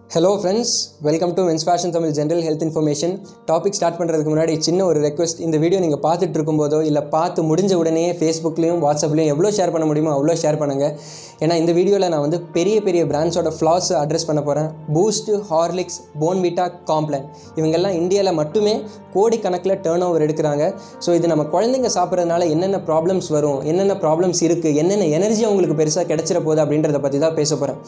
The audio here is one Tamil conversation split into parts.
Hello friends, welcome to Men's Fashion Tamil General Health Information. Topic start பண்றதுக்கு முன்னாடி சின்ன ஒரு ரெக்வெஸ்ட். இந்த வீடியோ நீங்க பார்த்துட்டு இருக்கும்போதோ இல்ல பார்த்து முடிஞ்ச உடனே Facebookலயும் WhatsAppலயும் எவ்வளவு ஷேர் பண்ண முடியுமோ அவ்வளவு ஷேர் பண்ணுங்க. ஏன்னா இந்த வீடியோல நான் வந்து பெரிய பிராண்ட்ஸோட ஃப்ளாஸ் அட்ரஸ் பண்ண போறேன். பூஸ்ட், ஹார்லிக்ஸ், போர்ன்விட்டா, காம்ப்ளான் இவங்க எல்லாம் இந்தியால மட்டுமே கோடிக்கணக்கில் டர்ன் ஓவர் எடுக்கிறாங்க. ஸோ இது நம்ம குழந்தைங்க சாப்பிட்றதுனால என்னென்ன ப்ராப்ளம்ஸ் வரும், என்னென்ன ப்ராப்ளம்ஸ் இருக்குது, என்னென்ன எனர்ஜி அவங்களுக்கு பெருசாக கிடைச்சிட போகுது அப்படின்றத பற்றி தான் பேச போகிறேன்.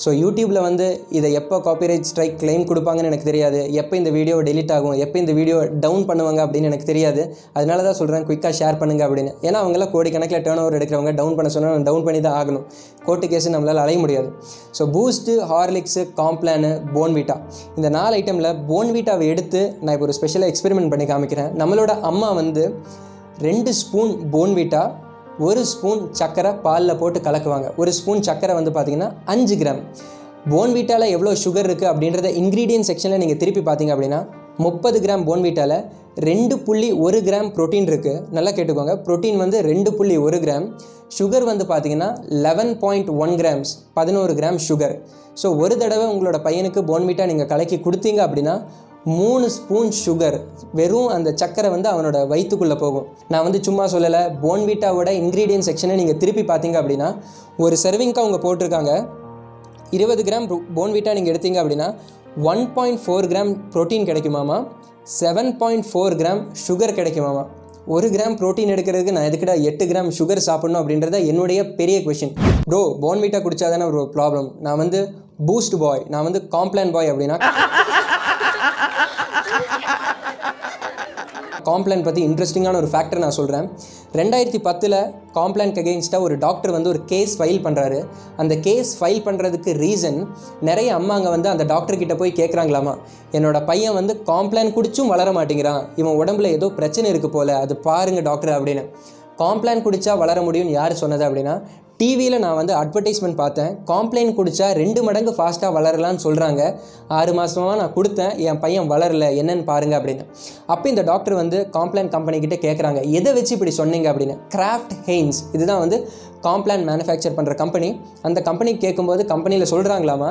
ஸோ யூடியூப்பில் வந்து இதை எப்போ காப்பிரைட் ஸ்ட்ரைக் கிளைம் கொடுப்பாங்கன்னு எனக்கு தெரியாது, எப்போ இந்த வீடியோ டெலிட் ஆகும், எப்போ இந்த வீடியோ டவுன் பண்ணுவாங்க அப்படின்னு எனக்கு தெரியாது. அதனால தான் சொல்கிறேன் குயிக்காக ஷேர் பண்ணுங்க அப்படின்னு. ஏன்னா அவங்களாம் கோடிக்கணக்கில் டர்ன் ஓவர் எடுக்கிறவங்க, டவுன் பண்ண சொன்னால் டவுன் பண்ணி தான் ஆகணும். கோர்ட்டு கேஸு நம்மளால் அலைய முடியாது. ஸோ பூஸ்ட்டு, ஹார்லிக்ஸு, காம்ப்ளானு, போர்ன்விட்டா இந்த 4 ஐட்டமில் போர்ன்விட்டாவை எடுத்து நான் இப்போ ஒரு ஸ்பெஷலாக எக்ஸ்பெரிமெண்ட் பண்ணி காமிக்கிறேன். நம்மளோட அம்மா வந்து 2 ஸ்பூன் போர்ன்விட்டா 1 ஸ்பூன் சக்கரை பாலில் போட்டு கலக்குவாங்க. 1 ஸ்பூன் சக்கரை வந்து பார்த்திங்கன்னா 5 கிராம். போர்ன்விட்டாவில் எவ்வளோ சுகர் இருக்குது அப்படின்றத இன்க்ரீடியன்ட் செக்ஷனில் நீங்கள் திருப்பி பார்த்தீங்க அப்படின்னா 30 கிராம் போர்ன்விட்டாவில் 2.1 கிராம் ப்ரோட்டீன் இருக்குது. நல்லா கேட்டுக்கோங்க, ப்ரோட்டீன் வந்து 2.1 கிராம். சுகர் வந்து பார்த்திங்கன்னா 11.1 கிராம்ஸ், 11 கிராம் சுகர். ஸோ ஒரு தடவை உங்களோட பையனுக்கு போர்ன்விட்டா நீங்கள் கலக்கி கொடுத்தீங்க அப்படின்னா 3 ஸ்பூன் சுகர், வெறும் அந்த சக்கரை வந்து அவனோட வயிற்றுக்குள்ளே போகும். நான் வந்து சும்மா சொல்லலை, போர்ன்விட்டாவோட இன்க்ரீடியன்ட் செக்ஷனை நீங்கள் திருப்பி பார்த்தீங்க அப்படின்னா ஒரு சர்விங்காக அவங்க போட்டிருக்காங்க 20 கிராம் போர்ன்விட்டா நீங்கள் எடுத்தீங்க அப்படின்னா 1.4 கிராம் ப்ரோட்டீன் கிடைக்குமாமா, 7.4 கிராம் சுகர் கிடைக்குமாமா. 1 கிராம் ப்ரோட்டீன் எடுக்கிறதுக்கு நான் எதுக்கிட்ட 8 கிராம் சுகர் சாப்பிடணும் அப்படின்றத என்னுடைய பெரிய கொஷின். ப்ரோ போர்ன்விட்டா குடித்தா தானே ஒரு ப்ராப்ளம், நான் வந்து பூஸ்ட் பாய், நான் வந்து காம்ப்ளான் பாய் அப்படின்னா காம்ப்ளான் பற்றி இன்ட்ரெஸ்டிங்கான ஒரு ஃபேக்டர் நான் சொல்கிறேன். 2010 காம்ப்ளான்க்கு அகெயின்ஸ்டாக ஒரு டாக்டர் வந்து ஒரு கேஸ் ஃபைல் பண்ணுறாரு. அந்த கேஸ் ஃபைல் பண்ணுறதுக்கு ரீசன், நிறைய அம்மாங்க வந்து அந்த டாக்டர்கிட்ட போய் கேட்குறாங்களாமா, என்னோட பையன் வந்து காம்ப்ளான் குடிச்சும் வளர மாட்டேங்கிறான், இவன் உடம்புல ஏதோ பிரச்சனை இருக்குது போல், அது பாருங்கள் டாக்டர் அப்படின்னு. காம்ப்ளான் குடித்தா வளர முடியும்னு யார் சொன்னது அப்படின்னா, டிவியில் நான் வந்து அட்வர்டைஸ்மெண்ட் பார்த்தேன். காம்ப்ளான் குடித்தா 2 மடங்கு ஃபாஸ்ட்டாக வளரலான்னு சொல்கிறாங்க. 6 மாதமாக நான் கொடுத்தேன், என் பையன் வளரல, என்னன்னு பாருங்கள் அப்படின்னு. அப்போ இந்த டாக்டர் வந்து காம்ப்ளான் கம்பெனிக்கிட்ட கேட்குறாங்க, எதை வச்சு இப்படி சொன்னீங்க அப்படின்னு. கிராஃப்ட் ஹெய்ன்ஸ் இதுதான் வந்து காம்ப்ளான் மேனுஃபேக்சர் பண்ணுற கம்பெனி. அந்த கம்பெனிக்கு கேட்கும்போது கம்பெனியில் சொல்கிறாங்களாமா,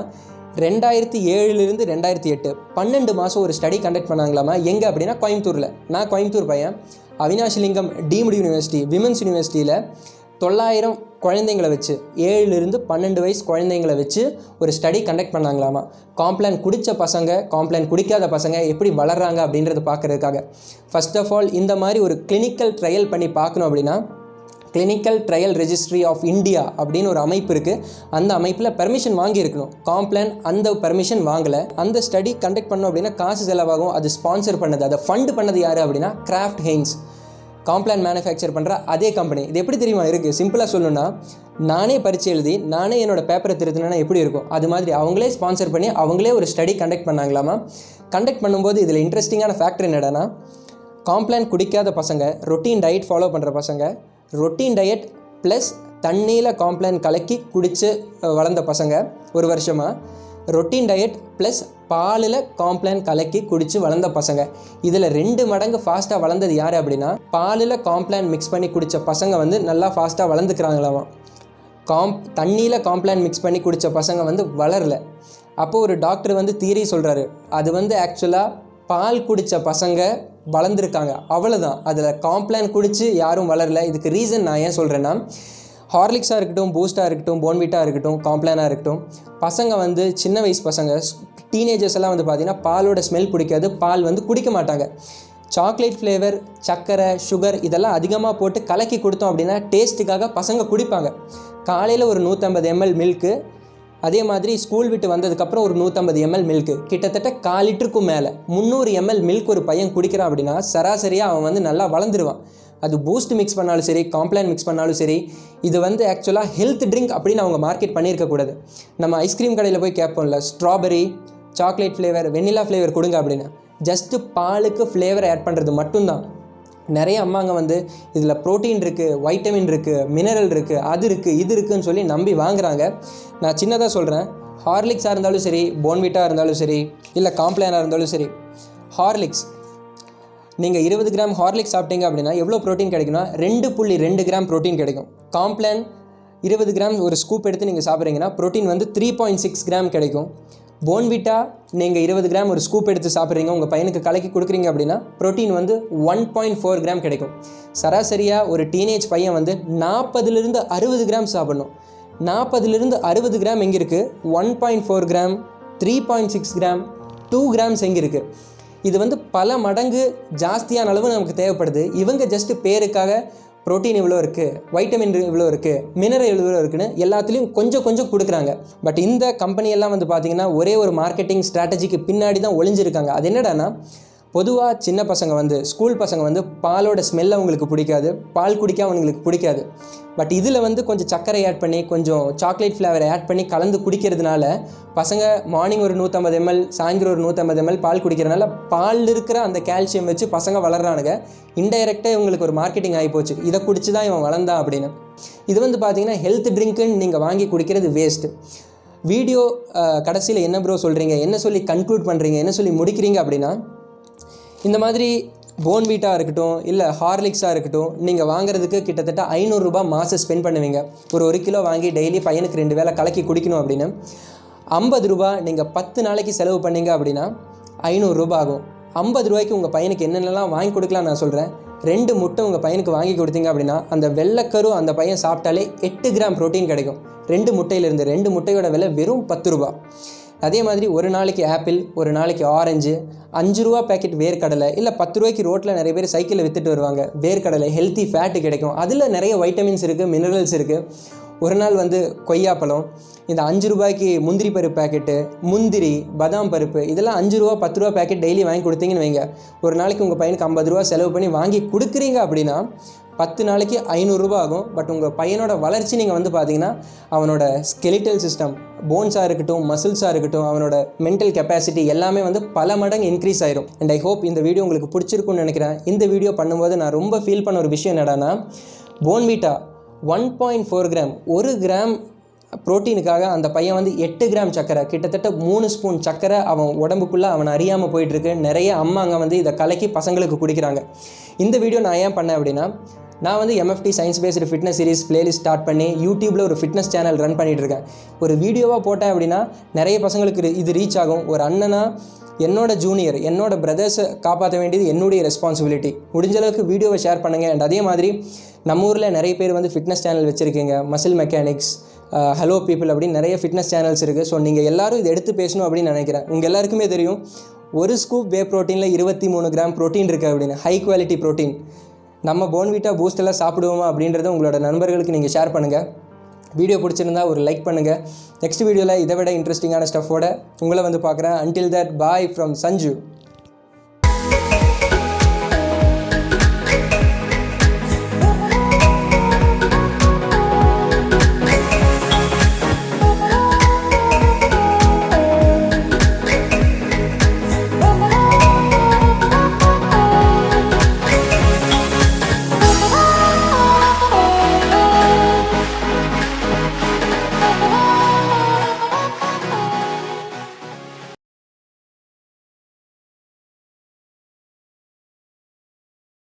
2007 - 2008 12 மாதம் ஒரு ஸ்டடி கண்டக்ட் பண்ணாங்களாமா. எங்கே அப்படின்னா கோயம்புத்தூரில். நான் கோயம்புத்தூர் பையன். அவினாஷிலிங்கம் டீம்டு யூனிவர்சிட்டி, விமென்ஸ் யூனிவர்சிட்டியில் 900 குழந்தைங்களை வச்சு, 7 - 12 வயசு குழந்தைங்களை வச்சு ஒரு ஸ்டடி கண்டக்ட் பண்ணாங்களாமா. காம்ப்ளான் குடித்த பசங்க, காம்ப்ளான் குடிக்காத பசங்க எப்படி வளர்கிறாங்க அப்படின்றத பார்க்குறதுக்காக. ஃபர்ஸ்ட் ஆஃப் ஆல் இந்த மாதிரி ஒரு கிளினிக்கல் ட்ரையல் பண்ணி பார்க்கணும் அப்படின்னா clinical trial registry of India அப்படின்னு ஒரு அமைப்பு இருக்குது. அந்த அமைப்பில் பெர்மிஷன் வாங்கியிருக்கணும். காம்ப்ளான் அந்த பெர்மிஷன் வாங்கலை. அந்த ஸ்டடி கண்டக்ட் பண்ணோம் அப்படின்னா காசு செலவாகும். அது ஸ்பான்சர் பண்ணது, அதை ஃபண்ட் பண்ணது யார் அப்படின்னா கிராஃப்ட் ஹெய்ன்ஸ், காம்ப்ளான் மேனுஃபேக்சர் பண்ணுற அதே கம்பெனி. இது எப்படி தெரியுமா இருக்குது? சிம்பிளாக சொல்லணும்னா, நானே பரீட்சை எழுதி நானே என்னோடய பேப்பரை திருத்தினா எப்படி இருக்கும், அது மாதிரி அவங்களே ஸ்பான்சர் பண்ணி அவங்களே ஒரு ஸ்டடி கண்டக்ட் பண்ணாங்களாமா. கண்டக்ட் பண்ணும்போது இதில் இன்ட்ரெஸ்டிங்கான ஃபேக்டர் என்னடானா, காம்ப்ளான் குடிக்காத பசங்க, ரொட்டீன் டயட் ஃபாலோ பண்ணுற பசங்க, ரொட்டீன் டயட் ப்ளஸ் தண்ணியில் காம்ப்ளான் கலக்கி குடித்து வளர்ந்த பசங்க 1 வருஷமாக, ரொட்டீன் டயட் ப்ளஸ் பாலில் காம்ப்ளான் கலக்கி குடித்து வளர்ந்த பசங்க, இதில் 2 மடங்கு ஃபாஸ்ட்டாக வளர்ந்தது யார் அப்படின்னா, பாலில் காம்ப்ளான் மிக்ஸ் பண்ணி குடித்த பசங்க வந்து நல்லா ஃபாஸ்ட்டாக வளர்ந்துக்கிறாங்களாமா. தண்ணியில் காம்ப்ளான் மிக்ஸ் பண்ணி குடித்த பசங்க வந்து வளரல. அப்போது ஒரு டாக்டர் வந்து தியரி சொல்கிறாரு, அது வந்து ஆக்சுவலாக பால் குடித்த பசங்க வளர்ந்துருக்காங்க, அவ்வளோதான். அதில் காம்ப்ளான் குடித்து யாரும் வளரல. இதுக்கு ரீசன் நான் ஏன் சொல்கிறேன்னா, ஹார்லிக்ஸாக இருக்கட்டும், பூஸ்ட்டாக இருக்கட்டும், போர்ன்விட்டா இருக்கட்டும், காம்ப்ளானாக இருக்கட்டும், பசங்க வந்து சின்ன வயசு பசங்க, டீனேஜர்ஸ் எல்லாம் வந்து பார்த்திங்கன்னா பாலோட ஸ்மெல் பிடிக்காது, பால் வந்து குடிக்க மாட்டாங்க. சாக்லேட் ஃப்ளேவர், சர்க்கரை, சுகர் இதெல்லாம் அதிகமாக போட்டு கலக்கி கொடுத்தோம் அப்படின்னா டேஸ்ட்டுக்காக பசங்க குடிப்பாங்க. காலையில் ஒரு 150 ml மில்க்கு, அதே மாதிரி ஸ்கூல் விட்டு வந்ததுக்கப்புறம் ஒரு 150 ml மில்க்கு, கிட்டத்தட்ட 1/4 லிட்டருக்கும் மேலே 300 ml மில்க் ஒரு பையன் குடிக்கிறான் அப்படின்னா சராசரியாக அவன் வந்து நல்லா வளர்ந்துருவான். அது பூஸ்ட் மிக்ஸ் பண்ணாலும் சரி, காம்ப்ளான் மிக்ஸ் பண்ணாலும் சரி, இது வந்து ஆக்சுவலாக ஹெல்த் ட்ரிங்க் அப்படின்னு அவங்க மார்க்கெட் பண்ணியிருக்கக்கூடாது. நம்ம ஐஸ்கிரீம் கடையில் போய் கேட்போம்ல, strawberry, chocolate flavour, vanilla flavour கொடுங்க அப்படின்னு. ஜஸ்ட்டு பாலுக்கு ஃப்ளேவர் ஆட் பண்ணுறது மட்டும்தான். நிறைய அம்மாங்க வந்து இதில் ப்ரோட்டீன் இருக்குது, வைட்டமின் இருக்குது, மினரல் இருக்குது, அது இருக்குது, இது இருக்குதுன்னு சொல்லி நம்பி வாங்குகிறாங்க. நான் சின்னதாக சொல்கிறேன், ஹார்லிக்ஸாக இருந்தாலும் சரி, போர்ன்விட்டா இருந்தாலும் சரி, இல்லை காம்ப்ளானாக இருந்தாலும் சரி, ஹார்லிக்ஸ் நீங்கள் 20 கிராம் ஹார்லிக்ஸ் சாப்பிட்டீங்க அப்படின்னா எவ்வளோ ப்ரோட்டீன் கிடைக்குன்னா 2.2 கிராம் ப்ரோட்டீன் கிடைக்கும். காம்ப்ளான் 20 கிராம் ஒரு ஸ்கூப் எடுத்து நீங்கள் சாப்பிட்றீங்கன்னா ப்ரோட்டீன் வந்து 3.6 கிராம் கிடைக்கும். போர்ன்விட்டா நீங்கள் 20 கிராம் ஒரு ஸ்கூப் எடுத்து சாப்பிட்றீங்க, உங்கள் பையனுக்கு கலக்கி கொடுக்குறீங்க அப்படின்னா ப்ரோட்டீன் வந்து 1.4 கிராம் கிடைக்கும். சராசரியாக ஒரு டீனேஜ் பையன் வந்து 40லிருந்து 60 கிராம் சாப்பிடணும். 40லிருந்து 60 கிராம் எங்கே இருக்குது? 1.4 கிராம், 3.6 கிராம், 2 கிராம்ஸ் எங்கே இருக்குது? இது வந்து பல மடங்கு ஜாஸ்தியான அளவு நமக்கு தேவைப்படுது. இவங்க ஜஸ்ட் பேருக்காக ப்ரோட்டீன் இவ்வளோ இருக்குது, வைட்டமின் இவ்வளோ இருக்குது, மினரல் இவ்வளோ இருக்குன்னு எல்லாத்துலேயும் கொஞ்சம் கொஞ்சம் கொடுக்குறாங்க. பட் இந்த கம்பெனியெல்லாம் வந்து பார்த்திங்கன்னா ஒரே ஒரு மார்க்கெட்டிங் ஸ்ட்ராட்டஜிக்கு பின்னாடி தான் ஒளிஞ்சிருக்காங்க. அது என்னடான்னா, பொதுவாக சின்ன பசங்க வந்து ஸ்கூல் பசங்க வந்து பாலோட ஸ்மெல் அவங்களுக்கு பிடிக்காது, பால் குடிக்க அவங்களுக்கு பிடிக்காது. பட் இதில் வந்து கொஞ்சம் சர்க்கரை ஆட் பண்ணி, கொஞ்சம் சாக்லேட் ஃப்ளேவரை ஆட் பண்ணி கலந்து குடிக்கிறதுனால பசங்க மார்னிங் ஒரு 150 ml, சாயந்தரம் ஒரு 150 ml பால் குடிக்கிறதுனால பாலில் இருக்கிற அந்த கால்சியம் வச்சு பசங்க வளர்கிறானுங்க. இன்டைரக்டாக இவங்களுக்கு ஒரு மார்க்கெட்டிங் ஆகி போச்சு, இதை குடிச்சு தான் இவன் வளர்ந்தான் அப்படின்னு. இது வந்து பார்த்திங்கன்னா ஹெல்த் ட்ரிங்க்குன்னு நீங்கள் வாங்கி குடிக்கிறது வேஸ்ட்டு. வீடியோ கடைசியில் என்ன ப்ரோ சொல்கிறீங்க, என்ன சொல்லி கன்க்ளூட் பண்ணுறீங்க, என்ன சொல்லி முடிக்கிறீங்க அப்படின்னா, இந்த மாதிரி போர்ன்விட்டா இருக்கட்டும், இல்லை ஹார்லிக்ஸாக இருக்கட்டும், நீங்கள் வாங்குறதுக்கு கிட்டத்தட்ட 500 ரூபாய் மாதம் ஸ்பெண்ட் பண்ணுவீங்க. ஒரு 1 கிலோ வாங்கி டெய்லி பையனுக்கு 2 வேளை கலக்கி குடிக்கணும் அப்படின்னு 50 ரூபாய் நீங்கள் 10 நாளைக்கு செலவு பண்ணீங்க அப்படின்னா 500 ரூபாய் ஆகும். 50 ரூபாய்க்கு உங்கள் பையனுக்கு என்னென்னலாம் வாங்கி கொடுக்கலாம் நான் சொல்கிறேன். 2 முட்டை உங்கள் பையனுக்கு வாங்கி கொடுத்தீங்க அப்படின்னா அந்த வெள்ளைக்கரு அந்த பையன் சாப்பிட்டாலே 8 கிராம் ப்ரோட்டீன் கிடைக்கும் 2 முட்டையிலேருந்து. 2 முட்டையோட விலை வெறும் 10 ரூபா. அதே மாதிரி ஒரு நாளைக்கு ஆப்பிள், ஒரு நாளைக்கு ஆரஞ்சு, 5 ரூபா பேக்கெட் வேர்க்கடலை, இல்லை 10 ரூபாய்க்கு ரோட்டில் நிறைய பேர் சைக்கிளில் விற்றுட்டு வருவாங்க வேர்க்கடலை, ஹெல்த்தி ஃபேட்டு கிடைக்கும். அதில் நிறைய வைட்டமின்ஸ் இருக்குது, மினரல்ஸ் இருக்குது. ஒரு நாள் வந்து கொய்யாப்பழம், இந்த 5 ரூபாய்க்கு முந்திரி பருப்பு பேக்கெட்டு, முந்திரி, பதாம் பருப்பு, இதெல்லாம் 5 ரூபா 10 ரூபா பேக்கெட் டெய்லி வாங்கி கொடுத்தீங்கன்னு வைங்க. ஒரு நாளைக்கு உங்கள் பையனுக்கு 50 ரூபா செலவு பண்ணி வாங்கி கொடுக்குறீங்க அப்படின்னா 10 நாளைக்கு 500 ரூபா ஆகும். பட் உங்கள் பையனோட வளர்ச்சி நீங்கள் வந்து பார்த்தீங்கன்னா அவனோட ஸ்கெலிட்டல் சிஸ்டம், போன்ஸாக இருக்கட்டும், மசில்ஸாக இருக்கட்டும், அவனோட மென்டல் கெப்பாசிட்டி எல்லாமே வந்து பல மடங்கு இன்க்ரீஸ் ஆயிரும். அண்ட் ஐ ஹோப் இந்த வீடியோ உங்களுக்கு பிடிச்சிருக்குன்னு நினைக்கிறேன். இந்த வீடியோ பண்ணும்போது நான் ரொம்ப ஃபீல் பண்ண ஒரு விஷயம் என்னடான்னா, போர்ன்விட்டா 1.4 கிராம், 1 கிராம் ப்ரோட்டீனுக்காக அந்த பையன் வந்து 8 கிராம் சக்கரை, கிட்டத்தட்ட 3 ஸ்பூன் சக்கரை அவன் உடம்புக்குள்ளே அவன் அறியாமல் போயிட்டுருக்கு. நிறைய அம்மாங்க வந்து இதை கலக்கி பசங்களுக்கு குடிக்கிறாங்க. இந்த வீடியோ நான் ஏன் பண்ணேன் அப்படின்னா, நான் வந்து MFT science based fitness series playlist start பண்ணி யூடியூப்பில் ஒரு ஃபிட்னஸ் சேனல் ரன் பண்ணிகிட்ருக்கேன். ஒரு வீடியோவாக போட்டேன் அப்படின்னா நிறைய பசங்களுக்கு இது ரீச் ஆகும். ஒரு அண்ணனா என்னோட ஜூனியர், என்னோட பிரதர்ஸை காப்பாற்ற வேண்டியது என்னுடைய ரெஸ்பான்சிபிலிட்டி. முடிஞ்ச அளவுக்கு வீடியோவை ஷேர் பண்ணுங்கள். அண்ட் அதே மாதிரி நம்ம ஊரில் நிறைய பேர் வந்து ஃபிட்னஸ் சேனல் வச்சுருக்கீங்க, மசில் மெக்கானிக்ஸ், ஹலோ பீப்புள் அப்படின்னு நிறைய ஃபிட்னஸ் சேனல்ஸ் இருக்குது. ஸோ நீங்கள் எல்லோரும் இதை எடுத்து பேசணும் அப்படின்னு நினைக்கிறேன். உங்கள் எல்லாருக்குமே தெரியும் ஒரு ஸ்கூப் வே ப்ரோட்டீனில் 23 கிராம் ப்ரோட்டீன் இருக்குது அப்படின்னு, ஹை குவாலிட்டி ப்ரோட்டீன். நம்ம போர்ன்விட்டா பூஸ்டெல்லாம் சாப்பிடுவோமா அப்படின்றத உங்களோட நண்பர்களுக்கு நீங்கள் ஷேர் பண்ணுங்கள். வீடியோ பிடிச்சிருந்தா ஒரு லைக் பண்ணுங்கள். நெக்ஸ்ட் வீடியோவில் இதை விட இன்ட்ரெஸ்டிங்கான ஸ்டஃபோட உங்களை வந்து பார்க்குறேன். Until that, bye from Sanju.